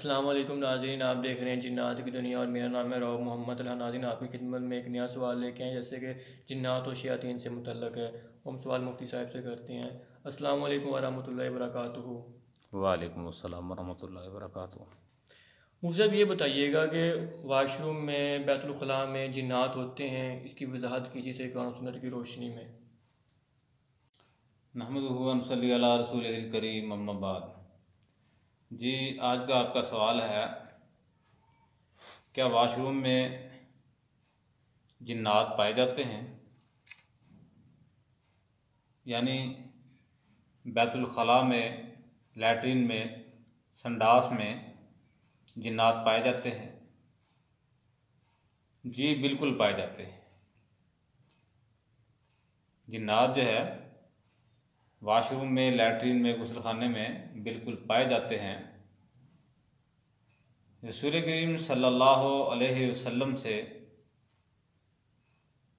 अस्सलाम वालेकुम नाज़रीन, आप देख रहे हैं जिन्नात की दुनिया और मेरा नाम है रऊफ़ मोहम्मद अल्लाह। नाज़रीन, आपकी खिदमत में एक नया सवाल लेके आए जैसे कि जिन्नात और शयातीन से मुतल्लक़ है। हम सवाल मुफ्ती साहब से करते हैं। अस्सलाम वालेकुम वरहमतुल्लाहि वबरकातुहू। वालेकुम अस्सलाम वरहमतुल्लाहि वबरकातुहू। मुझे अब ये बताइएगा कि वाशरूम में बैतुल ख़ला में जिन्नात होते हैं, इसकी वजाहत कीजिए से कुरान और सुन्नत की रोशनी में। नहमदुहु व नसल्ली अला रसूलिहिल करीम, अम्मा बाद। जी, आज का आपका सवाल है, क्या वाशरूम में जिन्नात पाए जाते हैं? यानी बैतुल ख़ला में, लैट्रिन में, संडास में जिन्नात पाए जाते हैं? जी बिल्कुल पाए जाते हैं। जिन्नात जो है वाशरूम में, लैट्रिन में, गुस्लखाने में बिल्कुल पाए जाते हैं। रसूल करीम सल्लल्लाहु अलैहि वसल्लम से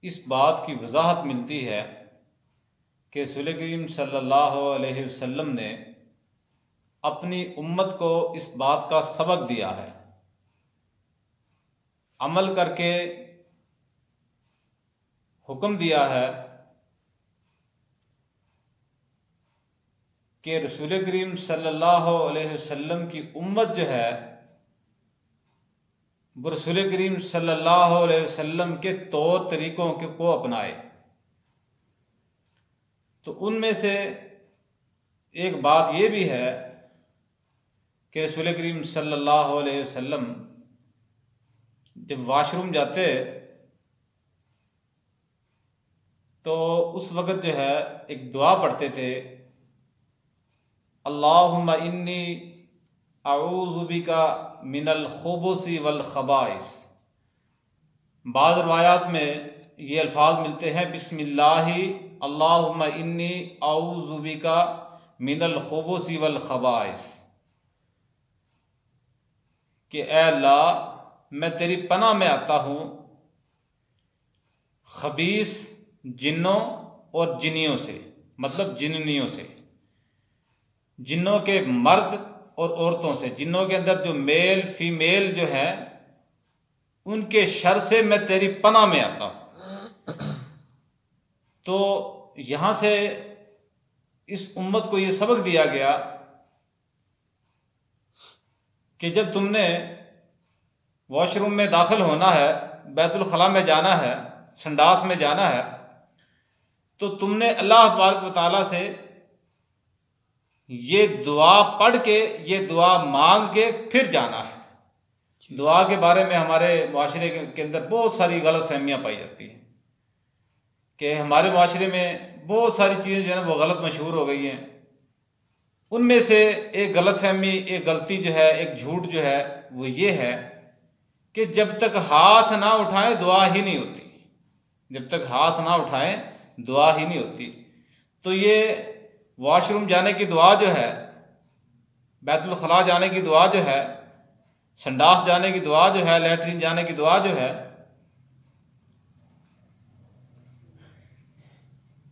इस बात की वजाहत मिलती है कि रसूल करीम सल्लल्लाहु अलैहि वसल्लम ने अपनी उम्मत को इस बात का सबक दिया है, अमल करके हुक्म दिया है कि रसूल करीम सल्लल्लाहु अलैहि वसल्लम की उम्मत जो है वो रसूल करीम सल्लल्लाहु अलैहि वसल्लम के तौर तरीक़ों को अपनाए। तो उनमें से एक बात ये भी है कि रसूल करीम सल्लल्लाहु अलैहि वसल्लम जब वाशरूम जाते तो उस वक़्त जो है एक दुआ पढ़ते थे, अल्लाहुम्मा इन्नी अऊज़ु बिका मिनल खुबुसी वल खबाइस। बाज़ रवायात में ये अल्फाज मिलते हैं, बिस्मिल्लाहि अल्लाहुम्मा इन्नी अऊज़ु बिका मिनल खुबुसी वल खबाइस, कि ऐ अल्लाह मैं तेरी पनाह में आता हूँ खबीस जिन्नों और जिन्नियों से, मतलब जिन्नियों से, जिन्नों के मर्द और औरतों से, जिन्नों के अंदर जो मेल फीमेल जो है उनके शर से मैं तेरी पनाह में आता हूँ। तो यहाँ से इस उम्मत को ये सबक दिया गया कि जब तुमने वॉशरूम में दाखिल होना है, बैतुल ख़ला में जाना है, संडास में जाना है, तो तुमने अल्लाह तबारक व तआला से ये दुआ पढ़ के, ये दुआ मांग के फिर जाना है। दुआ के बारे में हमारे माशरे के अंदर बहुत सारी गलत फहमियाँ पाई जाती हैं कि हमारे माशरे में बहुत सारी चीज़ें जो है वो गलत मशहूर हो गई हैं। उनमें से एक गलत फहमी, एक गलती जो है, एक झूठ जो है वो ये है कि जब तक हाथ ना उठाएं दुआ ही नहीं होती। जब तक हाथ ना उठाएं दुआ ही नहीं होती। तो ये वॉशरूम जाने की दुआ जो है, बैतुल ख़ला जाने की दुआ जो है, संडास जाने की दुआ जो है, लैट्रिन जाने की दुआ जो है,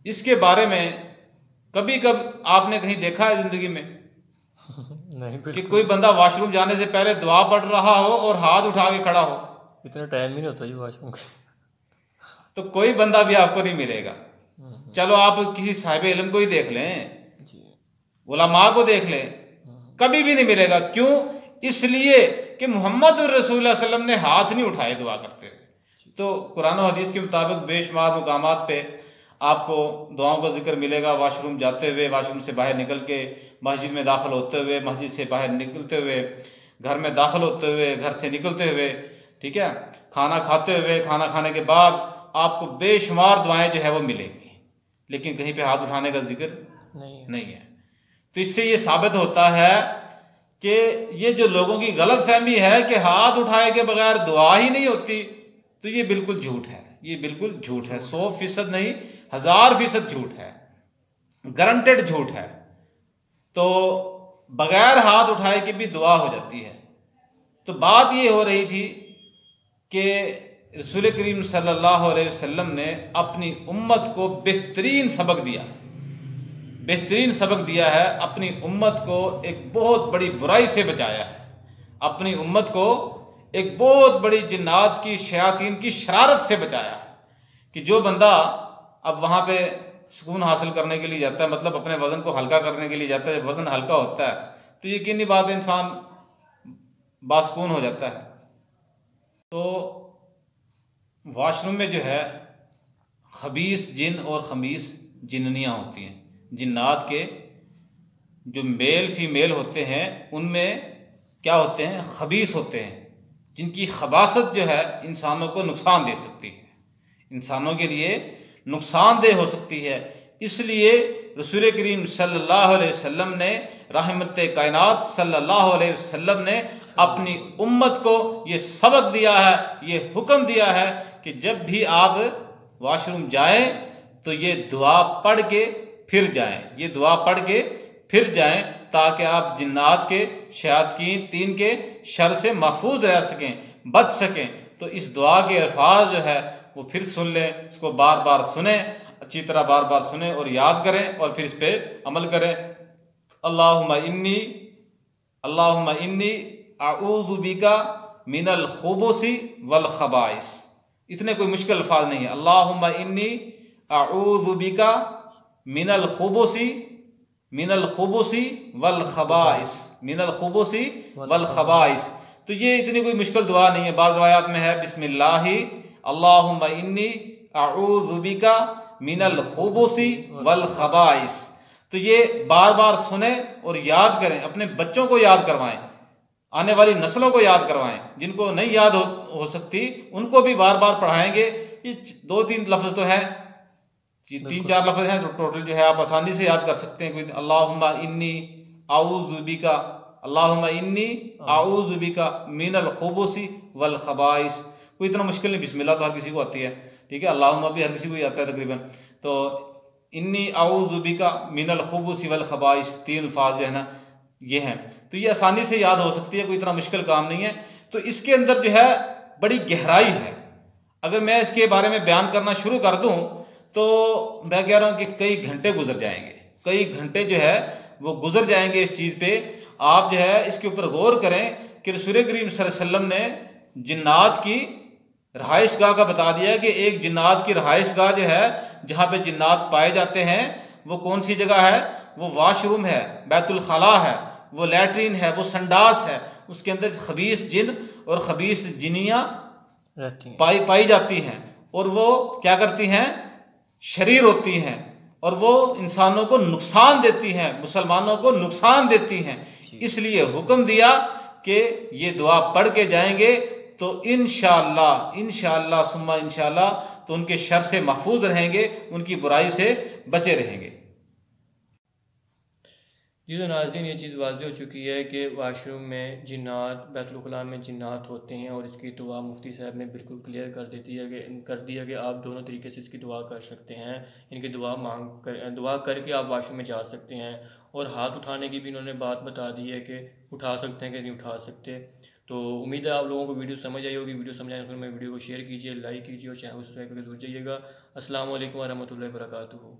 इसके बारे में कभी कब आपने कहीं देखा है जिंदगी में नहीं, कि कोई बंदा वॉशरूम जाने से पहले दुआ पढ़ रहा हो और हाथ उठा के खड़ा हो? इतना टाइम ही नहीं होता जी वॉशरूम का। तो कोई बंदा भी आपको नहीं मिलेगा। चलो आप किसी साहिब इल्म को ही देख लें, उलमा को देख लें, कभी भी नहीं मिलेगा। क्यों? इसलिए कि मोहम्मद रसूलुल्लाह सल्लल्लाहु अलैहि वसल्लम ने हाथ नहीं उठाए दुआ करते हुए। तो कुरान और हदीस के मुताबिक बेशुमार मुकामात पे आपको दुआओं का जिक्र मिलेगा। वॉशरूम जाते हुए, वॉशरूम से बाहर निकल के, मस्जिद में दाखिल होते हुए, मस्जिद से बाहर निकलते हुए, घर में दाखिल होते हुए, घर से निकलते हुए, ठीक है, खाना खाते हुए, खाना खाने के बाद आपको बेशुमार दुआएं जो है वो मिलेंगी, लेकिन कहीं पे हाथ उठाने का जिक्र नहीं है। तो इससे ये साबित होता है कि ये जो लोगों की गलत फहमी है कि हाथ उठाए के बगैर दुआ ही नहीं होती, तो ये बिल्कुल झूठ है। ये बिल्कुल झूठ है, 100% नहीं, 1000% झूठ है, गारंटेड झूठ है। तो बगैर हाथ उठाए के भी दुआ हो जाती है। तो बात ये हो रही थी कि रसूल करीम सल्लल्लाहु अलैहि वसल्लम ने अपनी उम्मत को बेहतरीन सबक दिया, बेहतरीन सबक दिया है, अपनी उम्मत को एक बहुत बड़ी बुराई से बचाया है, अपनी उम्मत को एक बहुत बड़ी जिन्नात की, शयातीन की शरारत से बचाया कि जो बंदा अब वहाँ पे सुकून हासिल करने के लिए जाता है, मतलब अपने वज़न को हल्का करने के लिए जाता है, जब वज़न हल्का होता है तो यकीनी बात है इंसान बासुकून हो जाता है। तो वॉशरूम में जो है खबीस जिन और खबीस जिन्नियाँ होती हैं। जिन्नात के जो मेल फीमेल होते हैं उनमें क्या होते हैं, खबीस होते हैं, जिनकी खबासत जो है इंसानों को नुकसान दे सकती है, इंसानों के लिए नुकसानदेह हो सकती है। इसलिए रसूल करीम सल्लल्लाहु अलैहि वसल्लम ने, रहमत कायनात सल्लल्लाहु अलैहि वसल्लम ने अपनी उम्मत को ये सबक दिया है, ये हुक्म दिया है कि जब भी आप वॉशरूम जाएं तो ये दुआ पढ़ के फिर जाएं, ये दुआ पढ़ के फिर जाएं, ताकि आप जिन्नात के, शयातीन तीन के शर से महफूज रह सकें, बच सकें। तो इस दुआ के अल्फाज जो है वो फिर सुन लें, इसको बार बार सुने, अच्छी तरह बार बार सुने और याद करें और फिर इस पर अमल करें। अल्लाहुम्मा इन्नी अऊज़ु बिका मिनल खुबुसी वल खबाइस। इतने कोई मुश्किल अल्फाज नहीं है। अल्लाहुम्मा इन्नी अऊज़ु बिका मिनल खुबुसी वल खबाइस, मिनल खुबुसी वल खबाइस। तो ये इतनी कोई मुश्किल दुआ नहीं है। बाज़ रिवायात में है बिस्मिल्लाहि अल्लाहुम्मा इन्नी अऊज़ु बिका मिनल खुबुसी वल खबाइस। तो ये बार बार सुने और याद करें, अपने बच्चों को याद करवाएं, आने वाली नस्लों को याद करवाएं। जिनको नहीं याद हो सकती उनको भी बार बार पढ़ाएंगे। ये 2-3 लफ्ज़ तो हैं, 3-4 लफ्ज़ हैं, तो टोटल जो है आप आसानी से याद कर सकते हैं। कोई अल्लाहुम्मा इन्नी अऊज़ु बिका, अल्लाहुम्मा इन्नी अऊज़ु बिका मिनल खुबुसी वल खबाइस। कोई इतना मुश्किल नहीं, बिस्मिल्लाह तो हर किसी को आती है, ठीक है, अल्लाहुम्मा भी हर किसी को आता है तकरीबन। तो इन्नी अऊज़ु बिका मिनल खुबुसी वल खबाइस, 3 अल्फाज जो है ना ये हैं। तो ये आसानी से याद हो सकती है, कोई इतना मुश्किल काम नहीं है। तो इसके अंदर जो है बड़ी गहराई है। अगर मैं इसके बारे में बयान करना शुरू कर दूं तो मैं कह रहा हूं कि कई घंटे गुजर जाएंगे, कई घंटे जो है वो गुजर जाएंगे इस चीज़ पे। आप जो है इसके ऊपर गौर करें कि रसूल करीम सल्लल्लाहु अलैहि वसल्लम ने जिन्नात की रहाइश गाह का बता दिया कि एक जिन्नात की रहाइश गाह जो है, जहाँ पे जिन्नात पाए जाते हैं, वो कौन सी जगह है? वो वॉशरूम है, बैतुल खला है, वो लैट्रीन है, वो संडास है। उसके अंदर खबीस जिन और खबीस जिनियाँ पाई जाती हैं और वो क्या करती हैं? शरीर होती हैं और वो इंसानों को नुकसान देती हैं, मुसलमानों को नुकसान देती हैं। इसलिए हुक्म दिया कि ये दुआ पढ़ के जाएंगे तो इंशाअल्लाह सुम्मा इंशाअल्लाह तो उनके शर से महफूज रहेंगे, उनकी बुराई से बचे रहेंगे। जी तो नाज़रीन, ये चीज़ वाज़ेह हो चुकी है कि वाशरूम में जिन्नात, बैतुल खुला में जिन्नात होते हैं और इसकी दुआ मुफ्ती साहब ने बिल्कुल क्लियर कर दिया कि आप दोनों तरीके से इसकी दुआ कर सकते हैं। इनकी दुआ करके आप वाशरूम में जा सकते हैं। और हाथ उठाने की भी इन्होंने बात बता दी है कि उठा सकते हैं कि नहीं उठा सकते। तो उम्मीद है आप लोगों को वीडियो समझ आई होगी। वीडियो समझ आने पर वीडियो को शेयर कीजिए, लाइक कीजिए और चैनल को सब्सक्राइब करके जुड़ जाइएगा। अस्सलाम वालेकुम व रहमतुल्लाहि व बरकातुहू।